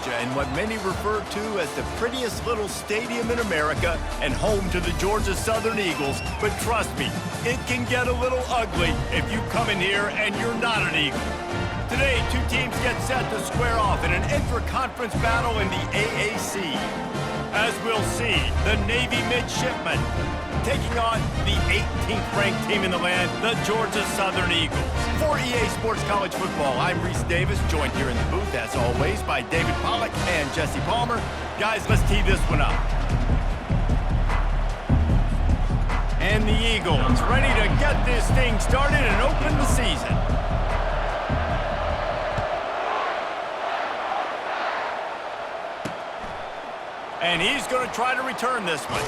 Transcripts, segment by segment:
Georgia in what many refer to as the prettiest little stadium in America and home to the Georgia Southern Eagles. But trust me, it can get a little ugly if you come in here and you're not an Eagle. Today, two teams get set to square off in an intra-conference battle in the AAC. As we'll see, the Navy Midshipmen taking on the 18th ranked team in the land, the Georgia Southern Eagles. For EA Sports College Football, I'm Reese Davis, joined here in the booth, as always, by David Pollack and Jesse Palmer. Guys, let's tee this one up. And the Eagles ready to get this thing started and open the season. And he's going to try to return this one.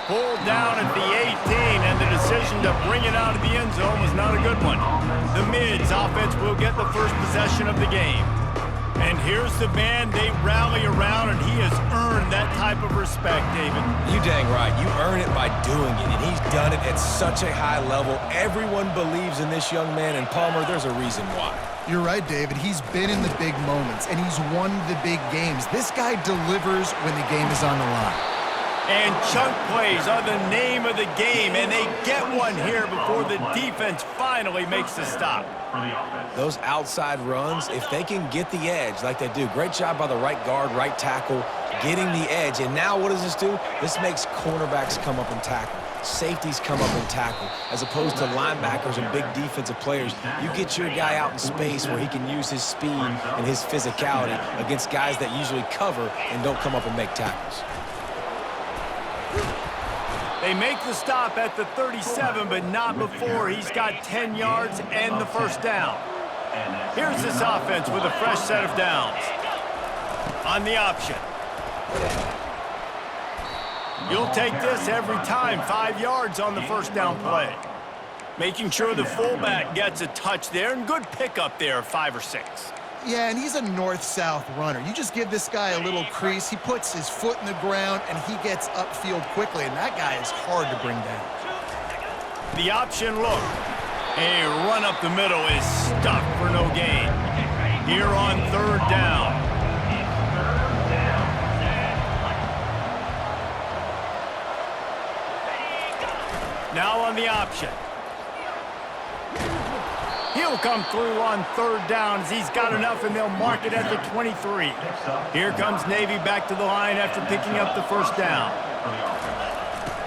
Pulled down at the 18, and the decision to bring it out of the end zone was not a good one. The Mids offense will get the first possession of the game. And here's the man they rally around, and he has earned that type of respect, David. You dang right. You earn it by doing it, and he's done it at such a high level. Everyone believes in this young man, and Palmer, there's a reason why. You're right, David. He's been in the big moments, and he's won the big games. This guy delivers when the game is on the line. And chunk plays are the name of the game, and they get one here before the defense finally makes the stop. Those outside runs, if they can get the edge like they do, great job by the right guard, right tackle, getting the edge. And now what does this do? This makes cornerbacks come up and tackle. Safeties come up and tackle, as opposed to linebackers and big defensive players. You get your guy out in space where he can use his speed and his physicality against guys that usually cover and don't come up and make tackles. They make the stop at the 37, but not before he's got 10 yards and the first down. Here's this offense with a fresh set of downs. On the option. You'll take this every time. 5 yards on the first down play. Making sure the fullback gets a touch there, and good pickup there, 5 or 6. Yeah, and he's a north-south runner. You just give this guy a little crease, he puts his foot in the ground, and he gets upfield quickly, and that guy is hard to bring down. The option look. A run up the middle is stuck for no gain. Here on third down. Now on the option. He'll come through on third down as he's got enough, and they'll mark it at the 23. Here comes Navy back to the line after picking up the first down.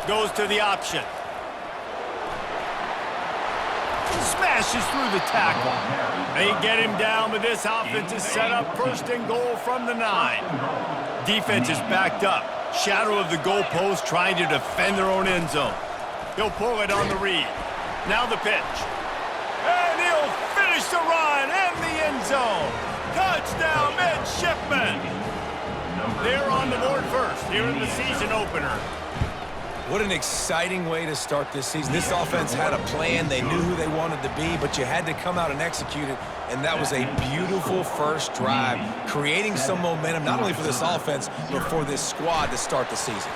Goes to the option. Smashes through the tackle. They get him down, but this offense is set up first and goal from the 9. Defense is backed up. Shadow of the goalpost trying to defend their own end zone. He'll pull it on the read. Now the pitch. And he'll finish the run in the end zone. Touchdown, Midshipmen. They're on the board first here in the season opener. What an exciting way to start this season. This offense had a plan. They knew who they wanted to be, but you had to come out and execute it, and that was a beautiful first drive, creating some momentum, not only for this offense, but for this squad to start the season.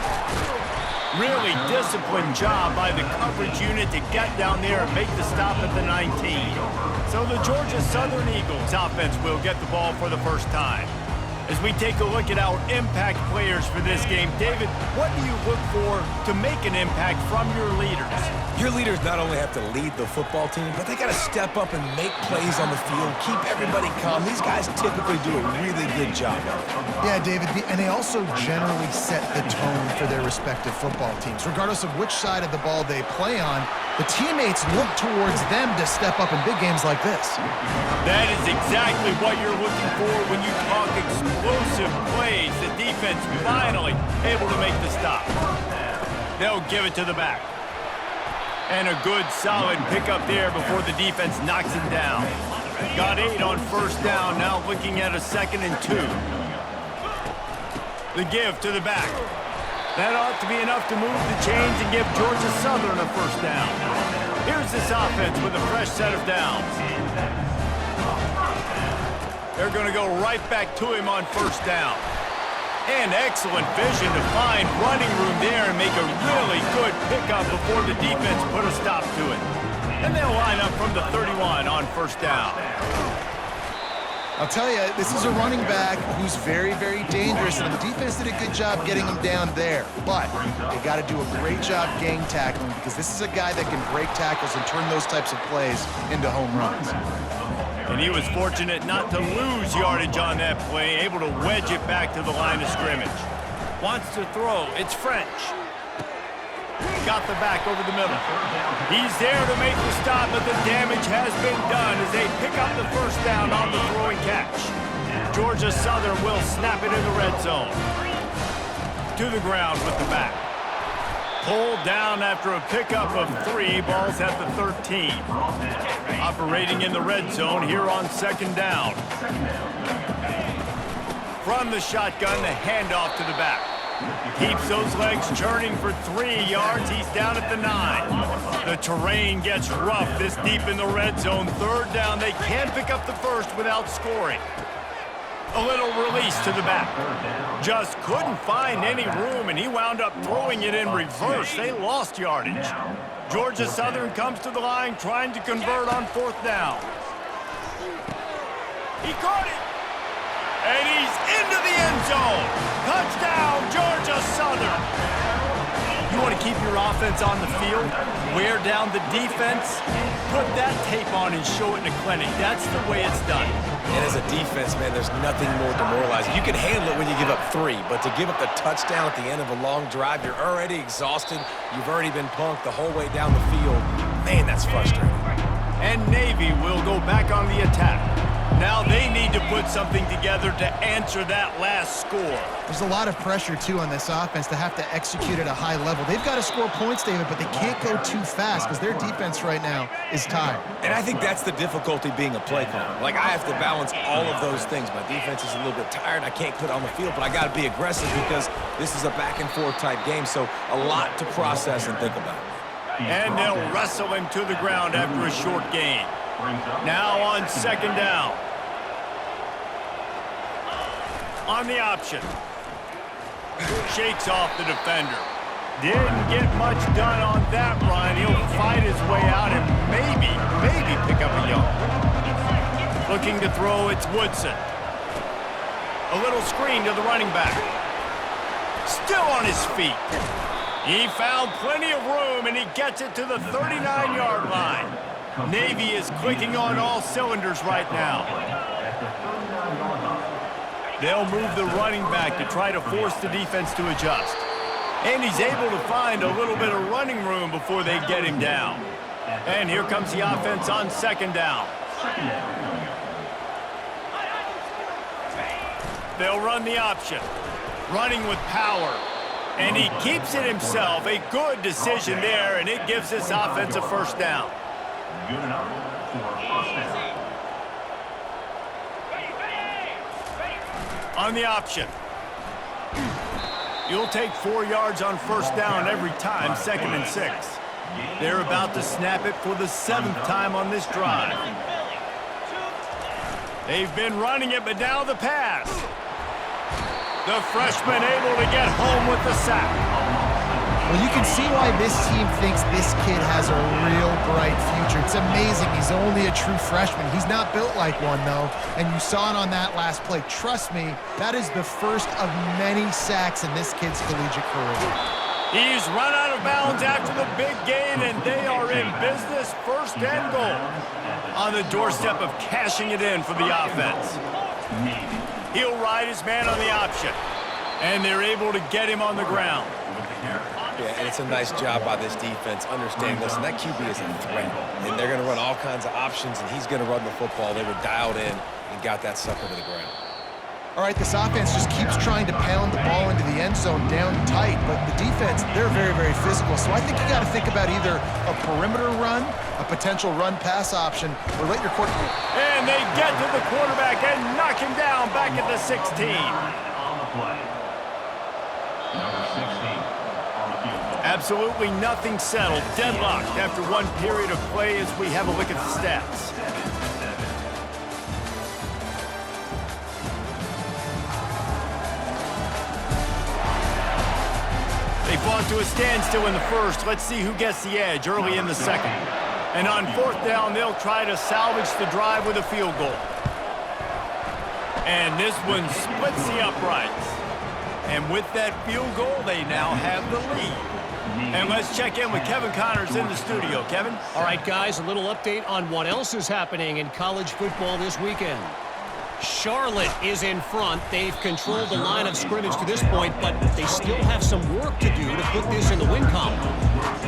Really disciplined job by the coverage unit to get down there and make the stop at the 19. So the Georgia Southern Eagles offense will get the ball for the first time. As we take a look at our impact players for this game, David, what do you look for to make an impact from your leaders? Your leaders not only have to lead the football team, but they got to step up and make plays on the field, keep everybody calm. These guys typically do a really good job of it. Yeah, David, and they also generally set the tone for their respective football teams. Regardless of which side of the ball they play on, the teammates look towards them to step up in big games like this. That is exactly what you're looking for when you talk explosive plays. The defense finally able to make the stop. They'll give it to the back. And a good, solid pickup there before the defense knocks him down. Got 8 on first down, now looking at a 2nd and 2. The give to the back. That ought to be enough to move the chains and give Georgia Southern a first down. Here's this offense with a fresh set of downs. They're going to go right back to him on first down. And excellent vision to find running room there and make a really good pickup before the defense put a stop to it. And they'll line up from the 31 on first down. I'll tell you, this is a running back who's very, very dangerous, and the defense did a good job getting him down there. But they got to do a great job gang tackling because this is a guy that can break tackles and turn those types of plays into home runs. And he was fortunate not to lose yardage on that play, able to wedge it back to the line of scrimmage. Wants to throw. It's French. Got the back over the middle. He's there to make the stop, but the damage has been done as they pick up the first down on the throwing catch. Georgia Southern will snap it in the red zone. To the ground with the back. Pulled down after a pickup of 3. Ball's at the 13. Operating in the red zone here on second down. From the shotgun, the handoff to the back. Keeps those legs churning for 3 yards. He's down at the 9. The terrain gets rough this deep in the red zone. Third down. They can't pick up the first without scoring. A little release to the back. Just couldn't find any room, and he wound up throwing it in reverse. They lost yardage. Georgia Southern comes to the line trying to convert on fourth down. He caught it. And he's into the end zone. Touchdown, Georgia Southern. You want to keep your offense on the field, wear down the defense, put that tape on and show it in a clinic. That's the way it's done. And as a defense, man, there's nothing more demoralizing. You can handle it when you give up 3, but to give up the touchdown at the end of a long drive, you're already exhausted. You've already been punked the whole way down the field. Man, that's frustrating. And Navy will go back on the attack. Now they need to put something together to answer that last score. There's a lot of pressure, too, on this offense to have to execute at a high level. They've got to score points, David, but they can't go too fast because their defense right now is tired. And I think that's the difficulty being a play caller. Like, I have to balance all of those things. My defense is a little bit tired. I can't put it on the field, but I got to be aggressive because this is a back-and-forth type game, so a lot to process and think about. And they'll wrestle him to the ground after a short gain. Now on second down. On the option. Shakes off the defender. Didn't get much done on that run. He'll fight his way out and maybe pick up a yard. Looking to throw, it's Woodson. A little screen to the running back. Still on his feet. He found plenty of room and he gets it to the 39-yard line. Navy is clicking on all cylinders right now. They'll move the running back to try to force the defense to adjust. And he's able to find a little bit of running room before they get him down. And here comes the offense on second down. They'll run the option. Running with power. And he keeps it himself. A good decision there, and it gives this offense a first down. Good enough for first down. On the option. You'll take 4 yards on first down every time, 2nd and 6. They're about to snap it for the 7th time on this drive. They've been running it, but now the pass. The freshman able to get home with the sack. Well, you can see why this team thinks this kid has a real bright future. It's amazing. He's only a true freshman. He's not built like one, though, and you saw it on that last play. Trust me, that is the first of many sacks in this kid's collegiate career. He's run out of bounds after the big gain, and they are in business, first and goal. On the doorstep of cashing it in for the offense. He'll ride his man on the option, and they're able to get him on the ground. Yeah, and it's a nice job by this defense. Understand, listen, that QB is a threat, and they're going to run all kinds of options, and he's going to run the football. They were dialed in and got that sucker to the ground. All right, this offense just keeps trying to pound the ball into the end zone down tight, but the defense, they're very, very physical. So I think you got to think about either a perimeter run, a potential run-pass option, or let your quarterback. And they get to the quarterback and knock him down back at the 16. On the play. Number 16. Absolutely nothing settled. Deadlocked after one period of play as we have a look at the stats. They fought to a standstill in the first. Let's see who gets the edge early in the second. And on fourth down, they'll try to salvage the drive with a field goal. And this one splits the uprights. And with that field goal, they now have the lead. And let's check in with Kevin Connors in the studio. Kevin? All right, guys, a little update on what else is happening in college football this weekend. Charlotte is in front. They've controlled the line of scrimmage to this point, but they still have some work to do to put this in the win column.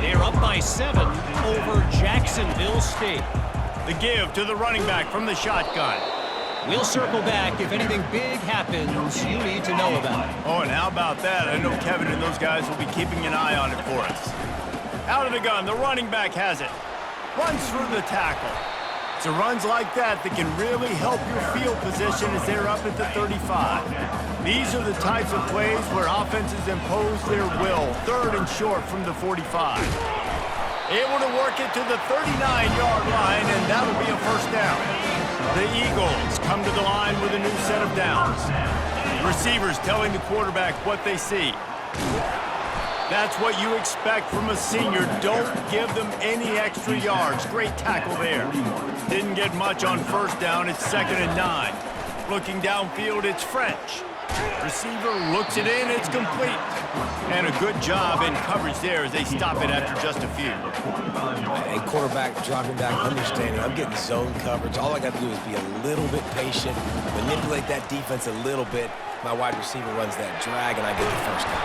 They're up by 7 over Jacksonville State. The give to the running back from the shotgun. We'll circle back if anything big happens you need to know about. Oh, and how about that? I know Kevin and those guys will be keeping an eye on it for us. Out of the gun, the running back has it. Runs through the tackle. It's runs like that that can really help your field position as they're up at the 35. These are the types of plays where offenses impose their will. 3rd and short from the 45. Able to work it to the 39-yard line, and that'll be a first down. The Eagles come to the line with a new set of downs. Receivers telling the quarterback what they see. That's what you expect from a senior. Don't give them any extra yards. Great tackle there. Didn't get much on first down. It's 2nd and 9. Looking downfield, it's French. Receiver looks it in. It's complete. And a good job in coverage there as they stop it after just a few. A quarterback dropping back, understanding I'm getting zone coverage. All I got to do is be a little bit patient, manipulate that defense a little bit. My wide receiver runs that drag, and I get the first down.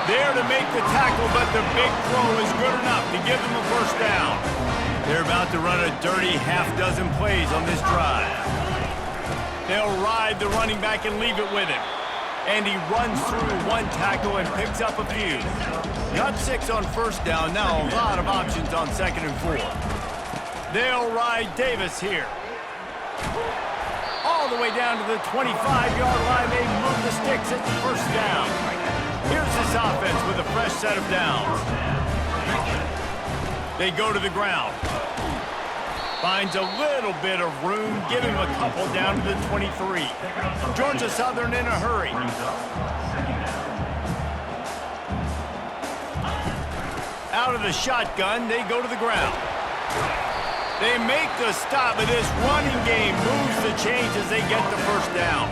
There to make the tackle, but the big throw is good enough to give them a first down. They're about to run a dirty half-dozen plays on this drive. They'll ride the running back and leave it with him. And he runs through one tackle and picks up a few. Got 6 on first down. Now a lot of options on 2nd and 4. They'll ride Davis here. All the way down to the 25-yard line. They move the sticks. It's first down. Here's this offense with a fresh set of downs. They go to the ground. Finds a little bit of room. Give him a couple down to the 23. Georgia Southern in a hurry. Out of the shotgun, they go to the ground. They make the stop, but this running game moves the chains as they get the first down.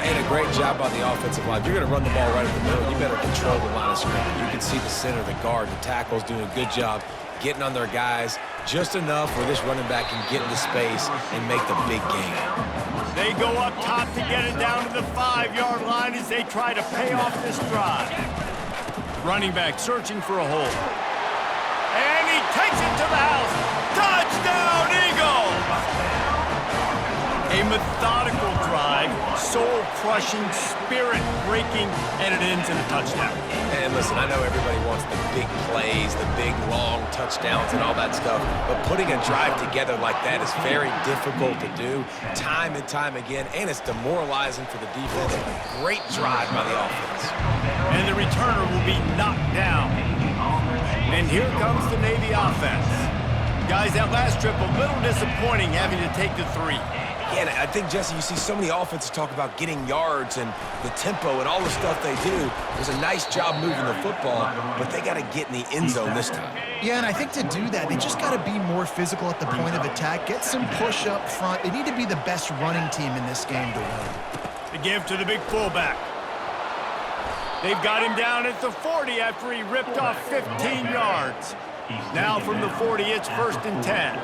And a great job by the offensive line. If you're going to run the ball right at the middle, you better control the line of scrimmage. You can see the center, the guard, the tackles doing a good job getting on their guys just enough where this running back can get into space and make the big game. They go up top to get it down to the 5-yard line as they try to pay off this drive. Running back searching for a hole. And he takes it to the house. Touchdown, Eagles! A methodical drive, soul-crushing, spirit-breaking, and it ends in a touchdown. And listen, I know everybody wants the big plays, the big, long touchdowns and all that stuff, but putting a drive together like that is very difficult to do time and time again, and it's demoralizing for the defense. Great drive by the offense. And the returner will be knocked down. And here comes the Navy offense. Guys, that last trip, a little disappointing having to take the 3. Yeah, and I think, Jesse, you see so many offenses talk about getting yards and the tempo and all the stuff they do. It was a nice job moving the football, but they got to get in the end zone this time. Yeah, and I think to do that, they just got to be more physical at the point of attack, get some push up front. They need to be the best running team in this game to win. The give to the big fullback. They've got him down at the 40 after he ripped off 15 yards. Now from the 40, it's 1st and 10.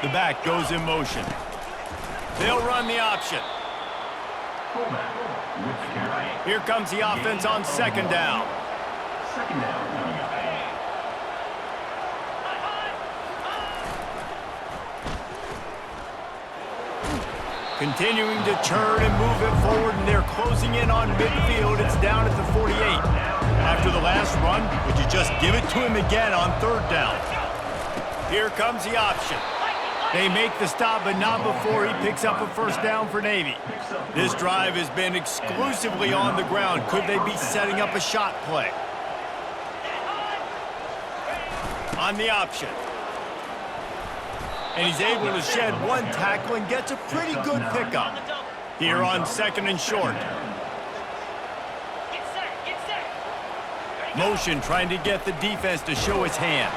The back goes in motion. They'll run the option. Here comes the offense on 2nd down. Continuing to churn and move it forward, and they're closing in on midfield. It's down at the 48. After the last run, would you just give it to him again on 3rd down? Here comes the option. They make the stop, but not before he picks up a first down for Navy. This drive has been exclusively on the ground. Could they be setting up a shot play? On the option. And he's able to shed one tackle and gets a pretty good pickup. Here on 2nd and short. Motion trying to get the defense to show his hand.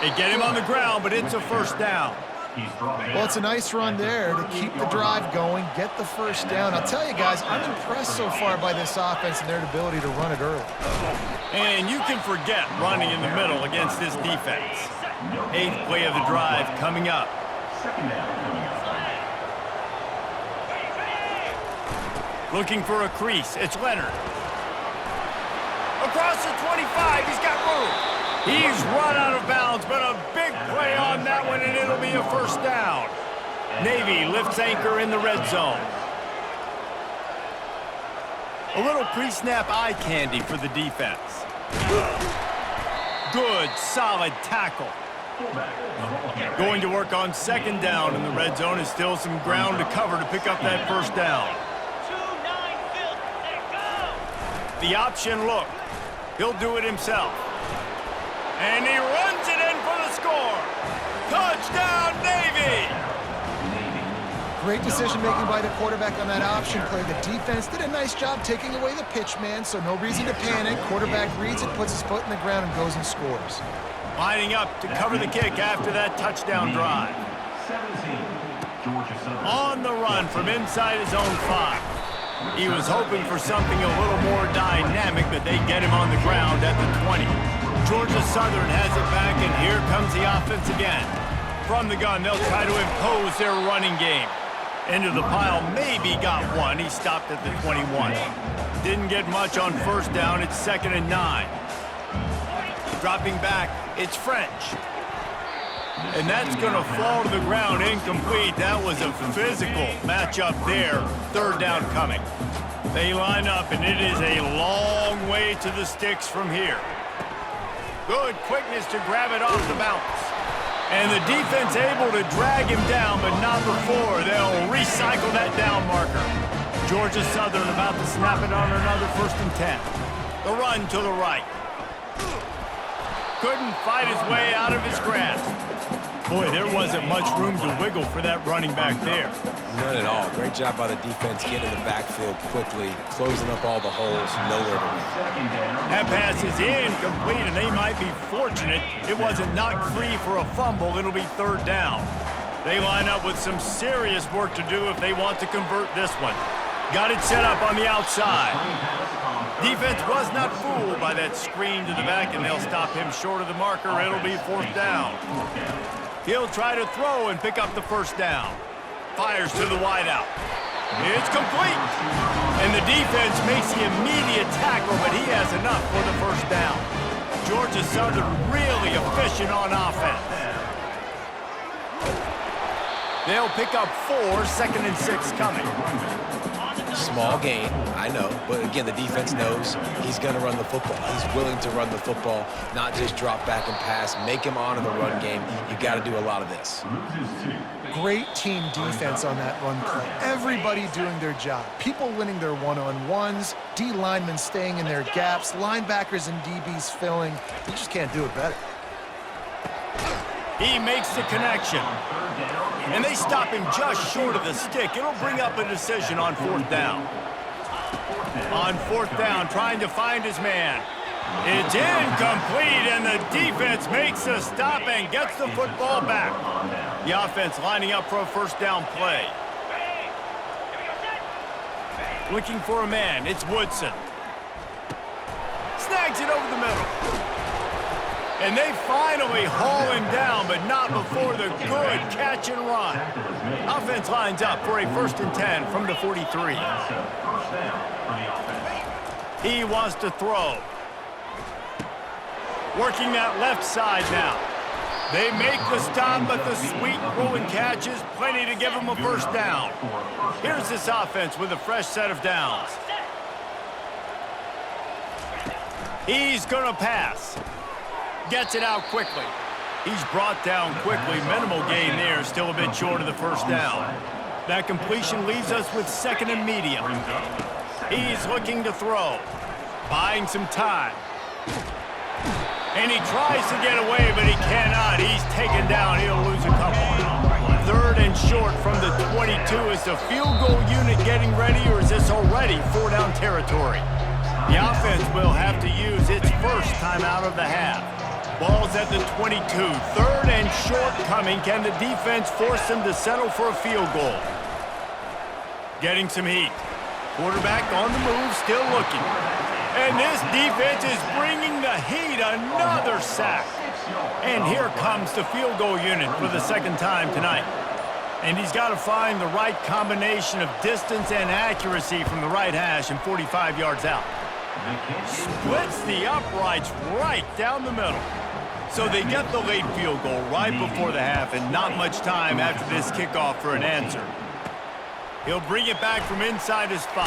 They get him on the ground, but it's a first down. He's dropping. Well, it's a nice run there to keep the drive going, get the first down. I'll tell you guys, I'm impressed so far by this offense and their ability to run it early. And you can forget running in the middle against this defense. 8th play of the drive coming up. Second down coming up. Looking for a crease. It's Leonard. Across the 25. He's got room. He's run out of bounds, but a big play on that one, and it'll be a first down. Navy lifts anchor in the red zone. A little pre-snap eye candy for the defense. Good, solid tackle. Going to work on second down in the red zone. Is still some ground to cover to pick up that first down. The option look. He'll do it himself. And he runs it in for the score. Touchdown, Navy! Great decision-making by the quarterback on that option play. The defense did a nice job taking away the pitch man, so no reason to panic. Quarterback reads it, puts his foot in the ground, and goes and scores. Lining up to cover the kick after that touchdown drive. 17. Georgia Southern. On the run from inside his own 5. He was hoping for something a little more dynamic, but they get him on the ground at the 20. Georgia Southern has it back, and here comes the offense again. From the gun, they'll try to impose their running game. Into the pile, maybe got one. He stopped at the 21. Didn't get much on first down. It's 2nd and 9. Dropping back, it's French. And that's going to fall to the ground incomplete. That was a physical matchup there. 3rd down coming. They line up, and it is a long way to the sticks from here. Good quickness to grab it off the bounce. And the defense able to drag him down, but not before. They'll recycle that down marker. Georgia Southern about to snap it on another 1st and 10. The run to the right. Couldn't fight his way out of his grasp. Boy, there wasn't much room to wiggle for that running back there. None at all. Great job by the defense getting in the backfield quickly, closing up all the holes, nowhere to run. Second down. That pass is incomplete, and they might be fortunate it wasn't knocked free for a fumble. It'll be 3rd down. They line up with some serious work to do if they want to convert this one. Got it set up on the outside. Defense was not fooled by that screen to the back, and they'll stop him short of the marker. It'll be 4th down. He'll try to throw and pick up the first down. Fires to the wideout. It's complete. And the defense makes the immediate tackle, but he has enough for the first down. Georgia Southern really efficient on offense. They'll pick up 4, 2nd and 6 coming. Small gain, I know, but again, the defense knows he's going to run the football. He's willing to run the football, not just drop back and pass, make him honor the run game. You got to do a lot of this. Great team defense on that run play. Everybody doing their job. People winning their one-on-ones, D linemen staying in their gaps, linebackers and DBs filling. You just can't do it better. He makes the connection. And they stop him just short of the stick. It'll bring up a decision on 4th down. On 4th down, trying to find his man. It's incomplete, and the defense makes a stop and gets the football back. The offense lining up for a first down play. Looking for a man, it's Woodson. Snags it over the middle. And they finally haul him down, but not before the good catch and run. Offense lines up for a 1st and 10 from the 43. He wants to throw. Working that left side now. They make the stop, but the sweet throw and catch is plenty to give him a first down. Here's this offense with a fresh set of downs. He's gonna pass. Gets it out quickly. He's brought down quickly. Minimal gain there, still a bit short of the first down. That completion leaves us with 2nd and medium. He's looking to throw. Buying some time. And he tries to get away, but he cannot. He's taken down. He'll lose a couple. 3rd and short from the 22. Is the field goal unit getting ready, or is this already 4-down territory? The offense will have to use its first time out of the half. Ball's at the 22. Third and short coming. Can the defense force them to settle for a field goal? Getting some heat. Quarterback on the move, still looking. And this defense is bringing the heat. Another sack. And here comes the field goal unit for the second time tonight. And he's got to find the right combination of distance and accuracy from the right hash and 45 yards out. Splits the uprights right down the middle. So they get the late field goal right before the half and not much time after this kickoff for an answer. He'll bring it back from inside his 5.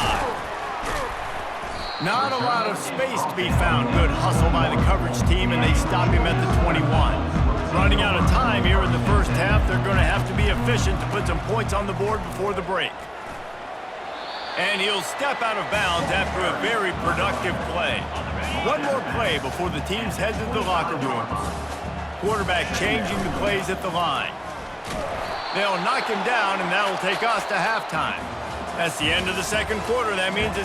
Not a lot of space to be found. Good hustle by the coverage team, and they stop him at the 21. Running out of time here in the first half, they're going to have to be efficient to put some points on the board before the break. And he'll step out of bounds after a very productive play. One more play before the teams head to the locker rooms. Quarterback changing the plays at the line. They'll knock him down, and that'll take us to halftime. That's the end of the second quarter. That means it's